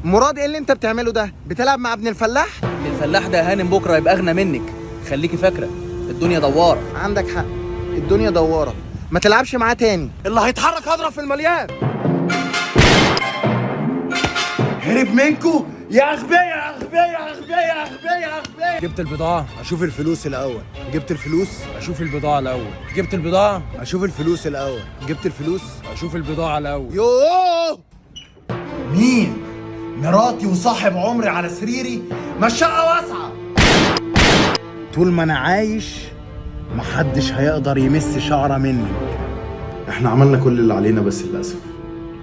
مراد ايه اللي انت بتعمله ده؟ بتلعب مع ابن الفلاح؟ الفلاح ده يا هانم بكره يبقى اغنى منك، خليكي فاكره الدنيا دواره. عندك حق، الدنيا دواره، ما تلعبش معاه تاني، اللي هيتحرك هضرب في المليان. هرب منكو يا اغبياء يا اغبياء يا اغبياء يا اغبياء يا اغبياء. جبت البضاعة، أشوف الفلوس الأول. جبت الفلوس، اشوف البضاعة الاول. جبت البضاعة، أشوف الفلوس الأول. جبت الفلوس. اشوف البضاعة الاول. يوه، مين؟ مراتي وصاحب عمري على سريري، ما الشقة واسعة. طول ما أنا عايش محدش هيقدر يمس شعرة مني. احنا عملنا كل اللي علينا، بس للأسف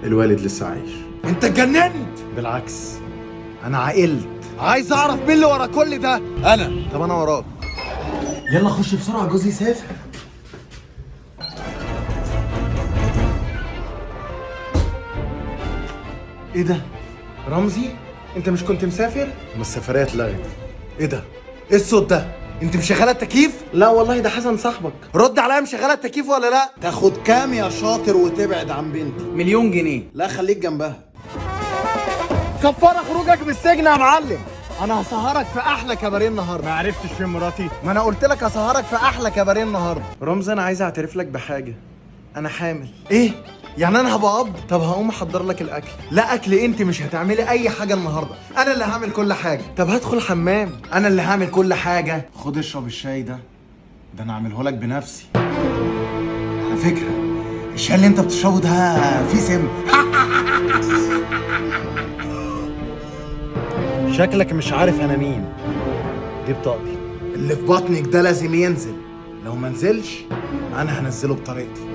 الوالد لسه عايش. أنت اتجننت؟ بالعكس، أنا عقلت. عايز اعرف مين اللي ورا كل ده. انا. طب انا وراك. يلا خش بسرعة، جوزي سافر. ايه ده؟ رمزي؟ انت مش كنت مسافر؟ ما السفرية اتلغت. ايه ده؟ ايه الصوت ده؟ انت مشغله التكييف؟ لا والله ده حسن صاحبك. رد عليا، مشغله التكييف ولا لا؟ تاخد كام يا شاطر وتبعد عن بنتي؟ 1,000,000 جنيه. لا خليك جنبها. كفاره خروجك من السجن يا معلم. انا هسهرك في احلى كباريه النهارده. ما عرفتش فين مراتي؟ ما انا قلت لك هسهرك في احلى كباريه النهارده. رمزي انا عايز اعترف لك بحاجة. انا حامل. ايه؟ يعني انا هبقى اب؟ طب هقوم احضر لك الاكل. لا اكل انت مش هتعملي اي حاجه النهارده، انا اللي هعمل كل حاجه. طب هدخل حمام، انا اللي هعمل كل حاجه. خد اشرب الشاي ده انا اعمله لك بنفسي. على فكرة الشاي اللي انت بتشربه ده فيه سم. شكلك مش عارف انا مين. دي بطاقتي. اللي في بطنك ده لازم ينزل، لو ما نزلش انا هنزله بطريقتي.